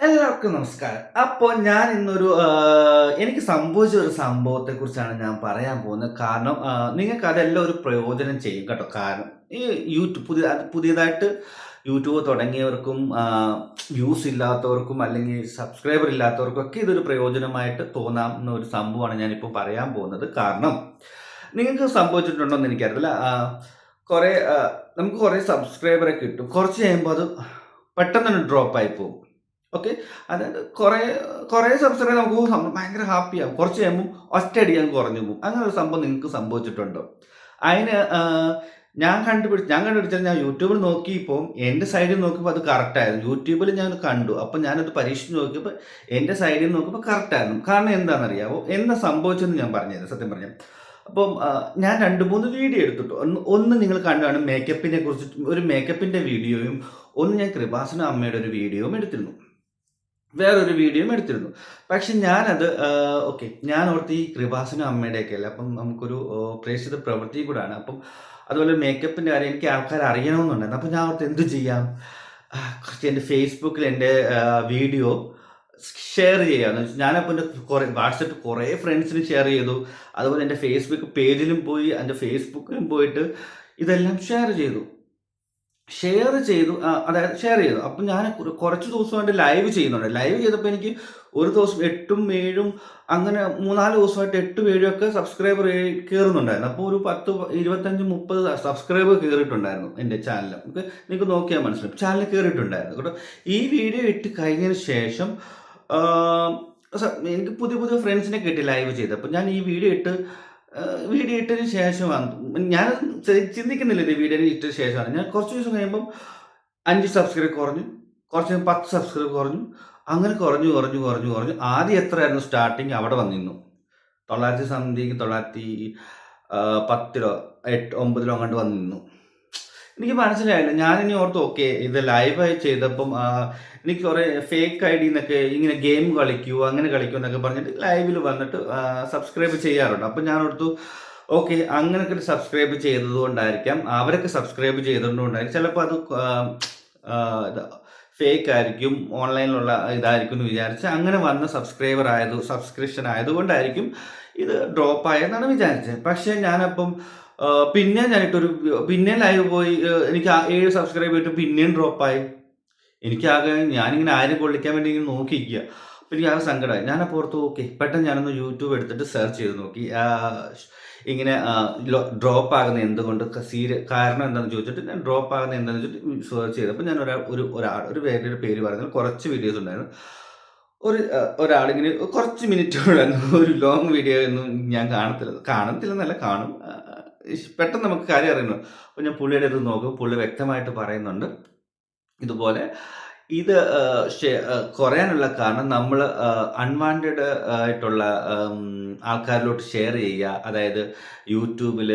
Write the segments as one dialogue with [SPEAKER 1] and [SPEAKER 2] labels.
[SPEAKER 1] എല്ലാവർക്കും നമസ്കാരം. അപ്പോൾ ഞാൻ ഇന്നൊരു എനിക്ക് സംഭവിച്ച ഒരു സംഭവത്തെക്കുറിച്ചാണ് ഞാൻ പറയാൻ പോകുന്നത്. കാരണം നിങ്ങൾക്ക് അതെല്ലാം ഒരു പ്രയോജനം ചെയ്യും കേട്ടോ. കാരണം ഈ പുതിയതായിട്ട് യൂട്യൂബ് തുടങ്ങിയവർക്കും വ്യൂസ് ഇല്ലാത്തവർക്കും അല്ലെങ്കിൽ സബ്സ്ക്രൈബർ ഇല്ലാത്തവർക്കും ഒക്കെ ഇതൊരു പ്രയോജനമായിട്ട് തോന്നാവുന്ന ഒരു സംഭവമാണ് ഞാനിപ്പോൾ പറയാൻ പോകുന്നത്. കാരണം നിങ്ങൾക്ക് സംഭവിച്ചിട്ടുണ്ടോ എന്ന് എനിക്കറിയില്ല. കുറേ നമുക്ക് കുറേ സബ്സ്ക്രൈബറെ കിട്ടും. കുറച്ച് കഴിയുമ്പോൾ അത് പെട്ടെന്ന് തന്നെ ഡ്രോപ്പ് ആയി പോകും. ഓക്കെ. അതായത് കുറേ കുറേ സബ്സ്ക്രൈബ് നമുക്ക് ഭയങ്കര ഹാപ്പിയാവും. കുറച്ച് കഴിയുമ്പം ഒറ്റയടിക്ക് അങ്ങ് കുറഞ്ഞു പോകും. അങ്ങനെ ഒരു സംഭവം നിങ്ങൾക്ക് സംഭവിച്ചിട്ടുണ്ടോ? അതിന് ഞാൻ കണ്ടുപിടിച്ചത് ഞാൻ യൂട്യൂബിൽ നോക്കിയപ്പോൾ എൻ്റെ സൈഡിൽ നോക്കിയപ്പോൾ അത് കറക്റ്റായിരുന്നു. യൂട്യൂബിൽ ഞാൻ കണ്ടു. അപ്പം ഞാനത് പരീക്ഷിച്ച് നോക്കിയപ്പോൾ എൻ്റെ സൈഡിൽ നോക്കിയപ്പോൾ കറക്റ്റായിരുന്നു. കാരണം എന്താണെന്നറിയാമോ? എന്താ സംഭവിച്ചതെന്ന് ഞാൻ പറഞ്ഞുതരാം സത്യം പറഞ്ഞാൽ. അപ്പം ഞാൻ 2, 3 വീഡിയോ എടുത്തിട്ടു. ഒന്ന് നിങ്ങൾ കണ്ടു കാണും മേക്കപ്പിനെ കുറിച്ചിട്ട് ഒരു മേക്കപ്പിൻ്റെ വീഡിയോയും, ഒന്ന് ഞാൻ കൃപാസന അമ്മയുടെ ഒരു വീഡിയോയും എടുത്തിരുന്നു. വേറൊരു വീഡിയോയും എടുത്തിരുന്നു. പക്ഷെ ഞാനത് ഓക്കെ. ഞാൻ ഓർത്ത് ഈ കൃപാസന അമ്മയുടെയൊക്കെ അല്ലേ, അപ്പം നമുക്കൊരു പ്രേക്ഷിത പ്രവൃത്തി കൂടാണ്. അപ്പം അതുപോലെ മേക്കപ്പിൻ്റെ കാര്യം എനിക്ക് ആൾക്കാരെ അറിയണമെന്നുണ്ടായിരുന്നു. അപ്പം ഞാൻ ഓർത്ത് എന്ത് ചെയ്യാം? കുറച്ച് എൻ്റെ ഫേസ്ബുക്കിൽ എൻ്റെ വീഡിയോ ഷെയർ ചെയ്യാമെന്ന് വെച്ചാൽ ഞാനപ്പോൾ എൻ്റെ കുറേ വാട്സപ്പിൽ കുറേ ഫ്രണ്ട്സിന് ഷെയർ ചെയ്തു. അതുപോലെ എൻ്റെ ഫേസ്ബുക്ക് പേജിലും പോയി എൻ്റെ ഫേസ്ബുക്കിലും പോയിട്ട് ഇതെല്ലാം അതായത് ഷെയർ ചെയ്തു. അപ്പം ഞാൻ കുറച്ച് ദിവസമായിട്ട് ലൈവ് ചെയ്യുന്നുണ്ട്. ലൈവ് ചെയ്തപ്പോൾ എനിക്ക് ഒരു ദിവസം 8ഉം 7ഉം അങ്ങനെ 3-4 ദിവസമായിട്ട് 8, 7 ഒക്കെ സബ്സ്ക്രൈബർ കയറുന്നുണ്ടായിരുന്നു. അപ്പോൾ ഒരു 10, 25, 30 സബ്സ്ക്രൈബർ കയറിയിട്ടുണ്ടായിരുന്നു എൻ്റെ ചാനൽ. നിങ്ങൾക്ക് നോക്കിയാൽ മനസ്സിലാവും. ചാനൽ കയറിയിട്ടുണ്ടായിരുന്നു കേട്ടോ. ഈ വീഡിയോ ഇട്ട് കഴിഞ്ഞതിന് ശേഷം എനിക്ക് പുതിയ പുതിയ ഫ്രണ്ട്സിനെ കിട്ടി ലൈവ് ചെയ്തപ്പോൾ. ഞാൻ ഈ വീഡിയോ ഇട്ടതിന് ശേഷമാണ് ഞാൻ ചിന്തിക്കുന്നില്ല, ഇത് വീഡിയോ ഇട്ടതിന് ശേഷമാണ്. ഞാൻ കുറച്ച് ദിവസം കഴിയുമ്പം 5 സബ്സ്ക്രൈബ് കുറഞ്ഞു, കുറച്ച് 10 സബ്സ്ക്രൈബ് കുറഞ്ഞു, അങ്ങനെ കുറഞ്ഞു. ആദ്യം എത്രയായിരുന്നു സ്റ്റാർട്ടിങ് അവിടെ വന്നിരുന്നു 900 സംതിങ്, 910 8, 9 അങ്ങോട്ട് വന്നിരുന്നു. എനിക്ക് മനസ്സിലായില്ല. ഞാനിനി ഓർത്തു ഓക്കെ ഇത് ലൈവായി ചെയ്തപ്പം എനിക്ക് കുറേ ഫേക്ക് ഐ ഡി എന്നൊക്കെ ഇങ്ങനെ ഗെയിം കളിക്കൂ അങ്ങനെ കളിക്കൂ എന്നൊക്കെ പറഞ്ഞിട്ട് ലൈവിൽ വന്നിട്ട് സബ്സ്ക്രൈബ് ചെയ്യാറുണ്ട്. അപ്പം ഞാൻ ഓർത്തു ഓക്കെ അങ്ങനെയൊക്കെ സബ്സ്ക്രൈബ് ചെയ്തത് കൊണ്ടായിരിക്കാം, അവരൊക്കെ സബ്സ്ക്രൈബ് ചെയ്തതുകൊണ്ടായിരിക്കും, ചിലപ്പോൾ അത് ഫേക്ക് ആയിരിക്കും, ഓൺലൈനിലുള്ള ഇതായിരിക്കും എന്ന് വിചാരിച്ച് അങ്ങനെ വന്ന സബ്സ്ക്രിപ്ഷൻ ആയതുകൊണ്ടായിരിക്കും ഇത് ഡ്രോപ്പ് ആയെന്നാണ് വിചാരിച്ചത്. പക്ഷേ ഞാനപ്പം പിന്നെ ലൈവ് പോയി, എനിക്ക് 7 സബ്സ്ക്രൈബ് ചെയ്തിട്ട് പിന്നെയും ഡ്രോപ്പായി. ഞാനിങ്ങനെ ആരും കൊള്ളിക്കാൻ വേണ്ടി ഇങ്ങനെ നോക്കിയിരിക്കുക. അപ്പോൾ എനിക്ക് ആകെ സങ്കടമായി. ഞാനപ്പോൾ ഓർത്തു ഓക്കെ പെട്ടെന്ന് ഞാനൊന്ന് യൂട്യൂബ് എടുത്തിട്ട് സെർച്ച് ചെയ്ത് നോക്കി. ഇങ്ങനെ ഡ്രോപ്പ് ആകുന്ന എന്തുകൊണ്ട് കാരണം എന്താണെന്ന് ചോദിച്ചിട്ട് ഞാൻ ഡ്രോപ്പ് ആകുന്ന എന്താണെന്ന് വെച്ചിട്ട് സെർച്ച് ചെയ്തപ്പോൾ ഞാൻ ഒരു വേറൊരു പേര് പറയുന്നത് കുറച്ച് വീഡിയോസ് ഉണ്ടായിരുന്നു. ഒരാളിങ്ങനെ കുറച്ച് മിനിറ്റുകളായിരുന്നു. ഒരു ലോങ് വീഡിയോ ഒന്നും ഞാൻ കാണത്തില്ലെന്നല്ല, കാണും. പെട്ടെന്ന് നമുക്ക് കാര്യം അറിയണം. അപ്പോൾ ഞാൻ പുള്ളിയുടെ അടുത്ത് നോക്കും. പുള്ളി വ്യക്തമായിട്ട് പറയുന്നുണ്ട് ഇതുപോലെ ഇത് കുറയാനുള്ള കാരണം നമ്മൾ അൺവാണ്ടഡ് ആയിട്ടുള്ള ആൾക്കാരിലോട്ട് ഷെയർ ചെയ്യുക. അതായത് യൂട്യൂബല്ല,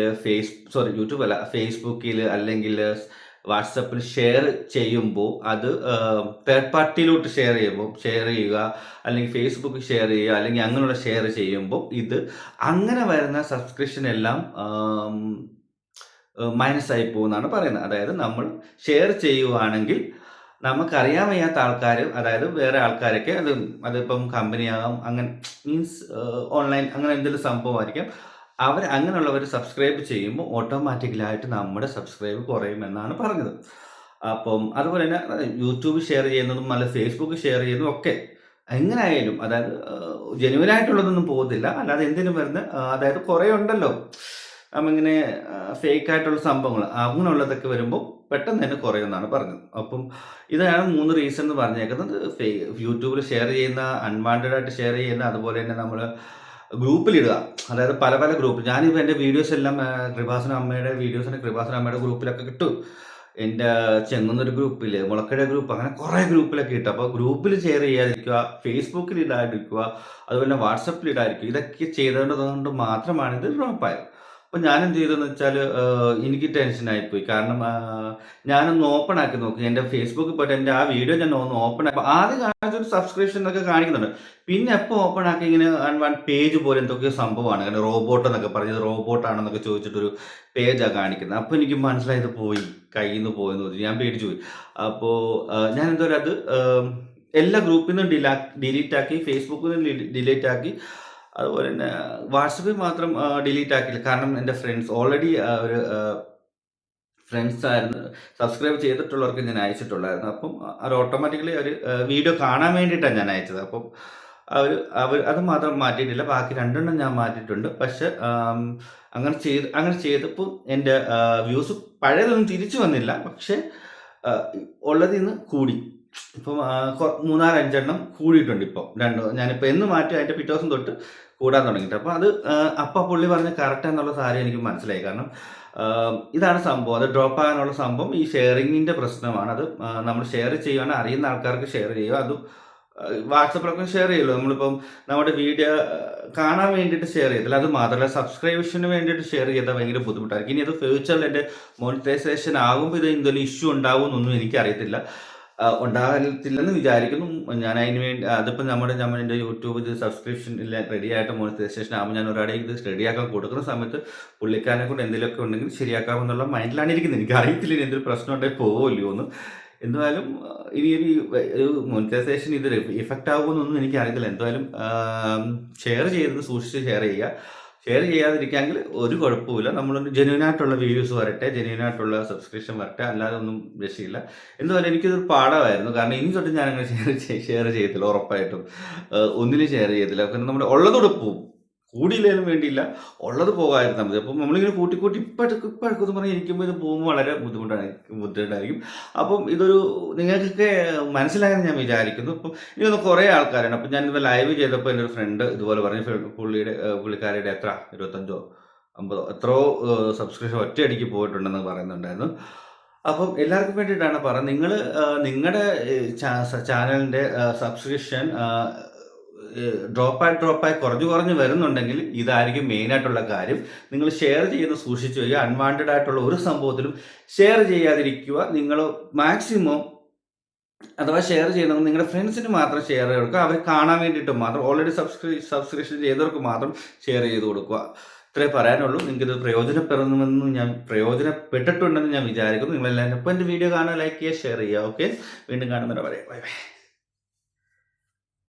[SPEAKER 1] ഫേസ്ബുക്കിൽ അല്ലെങ്കിൽ വാട്സപ്പിൽ ഷെയർ ചെയ്യുമ്പോൾ അത് തേർഡ് പാർട്ടിയിലോട്ട് ഷെയർ ചെയ്യുക, അല്ലെങ്കിൽ ഫേസ്ബുക്കിൽ ഷെയർ ചെയ്യുക, അല്ലെങ്കിൽ അങ്ങനെയുള്ള ഷെയർ ചെയ്യുമ്പോൾ ഇത് അങ്ങനെ വരുന്ന സബ്സ്ക്രിപ്ഷൻ എല്ലാം മൈനസ് ആയി പോകുമെന്നാണ് പറയുന്നത്. അതായത് നമ്മൾ ഷെയർ ചെയ്യുവാണെങ്കിൽ നമുക്കറിയാൻ വയ്യാത്ത ആൾക്കാർ, അതായത് വേറെ ആൾക്കാരൊക്കെ അതിപ്പം കമ്പനിയാകാം, അങ്ങനെ മീൻസ് ഓൺലൈൻ അങ്ങനെ എന്തെങ്കിലും സംഭവമായിരിക്കാം, അങ്ങനെയുള്ളവർ സബ്സ്ക്രൈബ് ചെയ്യുമ്പോൾ ഓട്ടോമാറ്റിക്കലായിട്ട് നമ്മുടെ സബ്സ്ക്രൈബ് കുറയുമെന്നാണ് പറഞ്ഞത്. അപ്പം അതുപോലെ തന്നെ യൂട്യൂബ് ഷെയർ ചെയ്യുന്നതും അല്ല ഫേസ്ബുക്ക് ഷെയർ ചെയ്യുന്നതും ഒക്കെ എങ്ങനെയായാലും അതായത് ജെനുവനായിട്ടുള്ളതൊന്നും പോകത്തില്ല. അല്ലാതെ എന്തിനും വരുന്ന അതായത് കുറേ ഉണ്ടല്ലോ നമ്മിങ്ങനെ ഫേക്ക് ആയിട്ടുള്ള സംഭവങ്ങൾ, അങ്ങനെയുള്ളതൊക്കെ വരുമ്പോൾ പെട്ടെന്ന് തന്നെ കുറയുമെന്നാണ് പറഞ്ഞത്. അപ്പം ഇതാണ് 3 റീസൺ എന്ന് പറഞ്ഞേക്കുന്നത്. യൂട്യൂബിൽ ഷെയർ ചെയ്യുന്ന, അൺവാണ്ടഡ് ആയിട്ട് ഷെയർ ചെയ്യുന്ന, അതുപോലെ തന്നെ നമ്മൾ ഗ്രൂപ്പിലിടുക. അതായത് പല പല ഗ്രൂപ്പ്, ഞാനിപ്പോൾ എൻ്റെ വീഡിയോസ് എല്ലാം കൃപാസന അമ്മയുടെ ഗ്രൂപ്പിലൊക്കെ കിട്ടും. എൻ്റെ ചെങ്ങന്നൂർ ഗ്രൂപ്പിൽ, മുളക്കട ഗ്രൂപ്പ്, അങ്ങനെ കുറേ ഗ്രൂപ്പിലൊക്കെ ഇട്ടു. അപ്പോൾ ഗ്രൂപ്പിൽ ഷെയർ ചെയ്യാതിരിക്കുക, ഫേസ്ബുക്കിൽ ഇടാതിരിക്കുക, അതുപോലെ വാട്സപ്പിൽ ഇടാതിരിക്കുക. ഇതൊക്കെ ചെയ്തതുകൊണ്ട് മാത്രമാണ് ഇത് ഡ്രോപ്പായത്. അപ്പോൾ ഞാനെന്ത് ചെയ്തതെന്ന് വെച്ചാൽ എനിക്ക് ടെൻഷനായിപ്പോയി. കാരണം ഞാനൊന്ന് ഓപ്പൺ ആക്കി നോക്കി. എൻ്റെ ഫേസ്ബുക്കിൽ പോയിട്ട് എൻ്റെ ആ വീഡിയോ ഞാൻ ഒന്ന് ഓപ്പൺ ആക്കി. ആദ്യം കാണിച്ചൊരു സബ്സ്ക്രിപ്ഷൻ എന്നൊക്കെ കാണിക്കുന്നുണ്ട്. പിന്നെ എപ്പോൾ ഓപ്പൺ ആക്കി ഇങ്ങനെ പേജ് പോലെ എന്തൊക്കെയോ സംഭവമാണ്. കാരണം റോബോട്ട് എന്നൊക്കെ പറഞ്ഞത് റോബോട്ടാണെന്നൊക്കെ ചോദിച്ചിട്ടൊരു പേജാണ് കാണിക്കുന്നത്. അപ്പോൾ എനിക്ക് മനസ്സിലായത് കയ്യിൽ നിന്ന് പോയെന്ന് തോന്നി. ഞാൻ പേടിച്ചു പോയി. അപ്പോൾ ഞാൻ എന്തോരം അത് എല്ലാ ഗ്രൂപ്പിൽ നിന്നും ഡിലീറ്റ് ആക്കി, ഫേസ്ബുക്കിൽ നിന്ന് ഡിലീറ്റ് ആക്കി, അതുപോലെ തന്നെ വാട്സപ്പിൽ മാത്രം ഡിലീറ്റ് ആക്കിയില്ല. കാരണം എൻ്റെ ഫ്രണ്ട്സ് ഓൾറെഡി ഒരു ഫ്രണ്ട്സ് ആയിരുന്നു, സബ്സ്ക്രൈബ് ചെയ്തിട്ടുള്ളവർക്ക് ഞാൻ അയച്ചിട്ടുള്ളായിരുന്നു. അപ്പം അത് ഓട്ടോമാറ്റിക്കലി ഒരു വീഡിയോ കാണാൻ വേണ്ടിയിട്ടാണ് ഞാൻ അയച്ചത്. അപ്പം അവർ അത് മാത്രം മാറ്റിയിട്ടില്ല, ബാക്കി 2 ഞാൻ മാറ്റിയിട്ടുണ്ട്. പക്ഷെ അങ്ങനെ ചെയ്തപ്പോൾ എൻ്റെ വ്യൂസ് പഴയതൊന്നും തിരിച്ചു വന്നില്ല. പക്ഷെ ഉള്ളതിൽ നിന്ന് കൂടി. ഇപ്പം 3, 4, 5 കൂടിയിട്ടുണ്ട്. ഇപ്പം ഞാനിപ്പോൾ എന്ന് മാറ്റി അതിൻ്റെ പിറ്റേ ദിവസം തൊട്ട് കൂടാൻ തുടങ്ങിയിട്ട്. അപ്പോൾ അത് അപ്പം പുള്ളി പറഞ്ഞ കറക്റ്റ് എന്നുള്ള കാര്യം എനിക്ക് മനസ്സിലായി. കാരണം ഇതാണ് സംഭവം. അത് ഡ്രോപ്പ് ആകാനുള്ള സംഭവം ഈ ഷെയറിങ്ങിൻ്റെ പ്രശ്നമാണ്. അത് നമ്മൾ ഷെയർ ചെയ്യുകയാണെങ്കിൽ അറിയുന്ന ആൾക്കാർക്ക് ഷെയർ ചെയ്യുക. അത് വാട്സപ്പിലൊക്കെ ഷെയർ ചെയ്യുമല്ലോ. നമ്മളിപ്പം നമ്മുടെ വീഡിയോ കാണാൻ വേണ്ടിയിട്ട് ഷെയർ ചെയ്തില്ല. അത് മാത്രമല്ല സബ്സ്ക്രിപ്ഷന് വേണ്ടിയിട്ട് ഷെയർ ചെയ്താൽ ഭയങ്കര ബുദ്ധിമുട്ടായിരിക്കും. ഇനി അത് ഫ്യൂച്ചറിൽ എൻ്റെ മോണിറ്റൈസേഷൻ ആകുമ്പോൾ ഇത് എന്തെങ്കിലും ഇഷ്യൂ ഉണ്ടാകുമെന്നൊന്നും എനിക്കറിയത്തില്ല. ഉണ്ടാകത്തില്ലെന്ന് വിചാരിക്കുന്നു. ഞാൻ അതിന് വേണ്ടി അതിപ്പോൾ എൻ്റെ യൂട്യൂബ് ഇത് സബ്സ്ക്രിപ്ഷൻ ഇല്ല റെഡി ആയിട്ട് മോണിറ്റൈസേഷൻ ആകുമ്പോൾ ഞാൻ ഒരാളെ ഇത് റെഡിയാക്കാൻ കൊടുക്കുന്ന സമയത്ത് പുള്ളിക്കാരനെ കൊണ്ട് എന്തെങ്കിലുമൊക്കെ ഉണ്ടെങ്കിൽ ശരിയാക്കാമെന്നുള്ള മൈൻഡിലാണ് ഇരിക്കുന്നത്. എനിക്ക് അറിയത്തില്ല ഇനി എന്തൊരു പ്രശ്നം ഉണ്ടെങ്കിൽ പോവില്ലയോ എന്ന്. എന്തായാലും ഇനി ഒരു മോണിറ്റൈസേഷൻ ഇത് ഇഫക്റ്റ് ആകുമെന്നൊന്നും എനിക്കറിയത്തില്ല. എന്തായാലും ഷെയർ ചെയ്തത് സൂക്ഷിച്ച് ഷെയർ ചെയ്യുക. ഷെയർ ചെയ്യാതിരിക്കാമെങ്കിൽ ഒരു കുഴപ്പമില്ല. നമ്മളൊരു ജെന്യൂനായിട്ടുള്ള വീഡിയോസ് വരട്ടെ, ജെന്യൂനായിട്ടുള്ള സബ്സ്ക്രിപ്ഷൻ വരട്ടെ, അല്ലാതെ ഒന്നും രക്ഷയില്ല. എന്തായാലും എനിക്കിതൊരു പാഠമായിരുന്നു. കാരണം ഇനി തൊട്ട് ഞാനങ്ങനെ ഷെയർ ചെയ്യത്തില്ല, ഉറപ്പായിട്ടും ഒന്നിലും ഷെയർ ചെയ്യത്തില്ല. കാരണം നമ്മുടെ ഉള്ളതോടെ പോവും, കൂടിയില്ലേലും വേണ്ടിയില്ല, ഉള്ളത് പോകാതിരുന്നാൽ മതി. അപ്പം നമ്മളിങ്ങനെ കൂട്ടി ഇപ്പോഴെന്ന് പറഞ്ഞ് ഇരിക്കുമ്പോൾ ഇത് പോകുമ്പോൾ വളരെ ബുദ്ധിമുട്ടായിരിക്കും. അപ്പം ഇതൊരു നിങ്ങൾക്കൊക്കെ മനസ്സിലായെന്ന് ഞാൻ വിചാരിക്കുന്നു. അപ്പം ഇനി കുറേ ആൾക്കാരാണ്. അപ്പം ഞാനിത് ലൈവ് ചെയ്തപ്പോൾ എൻ്റെ ഒരു ഫ്രണ്ട് ഇതുപോലെ പറഞ്ഞു, പുള്ളിക്കാരിയുടെ എത്ര 25 50 എത്രയോ സബ്സ്ക്രിപ്ഷൻ ഒറ്റയടിക്ക് പോയിട്ടുണ്ടെന്ന് പറയുന്നുണ്ടായിരുന്നു. അപ്പം എല്ലാവർക്കും വേണ്ടിയിട്ടാണ് പറയുന്നത്. നിങ്ങൾ നിങ്ങളുടെ ചാനലിൻ്റെ സബ്സ്ക്രിപ്ഷൻ ഡ്രോപ്പായി കുറഞ്ഞു വരുന്നുണ്ടെങ്കിൽ ഇതായിരിക്കും മെയിനായിട്ടുള്ള കാര്യം. നിങ്ങൾ ഷെയർ ചെയ്യുന്ന സൂക്ഷിച്ചു വയ്ക്കുക. അൺവാണ്ടഡ് ആയിട്ടുള്ള ഒരു സംഭവത്തിലും ഷെയർ ചെയ്യാതിരിക്കുക. നിങ്ങൾ മാക്സിമം അഥവാ ഷെയർ ചെയ്യുന്നത് നിങ്ങളുടെ ഫ്രണ്ട്സിന് മാത്രം ഷെയർ ചെയ്ത് കൊടുക്കുക. അവർ കാണാൻ വേണ്ടിയിട്ട് മാത്രം, ഓൾറെഡി സബ്സ്ക്രിപ്ഷൻ ചെയ്തവർക്ക് മാത്രം ഷെയർ ചെയ്ത് കൊടുക്കുക. ഇത്രേ പറയാനുള്ളൂ. നിങ്ങൾക്കിത് പ്രയോജനപ്പെട്ടിട്ടുണ്ടെന്ന് ഞാൻ വിചാരിക്കുന്നു. നിങ്ങളെല്ലാവരും ഇപ്പോൾ എൻ്റെ വീഡിയോ കാണുക, ലൈക്ക് ചെയ്യുക, ഷെയർ ചെയ്യുക. ഓക്കെ, വീണ്ടും കാണുന്നവരെ ബൈ ബൈ.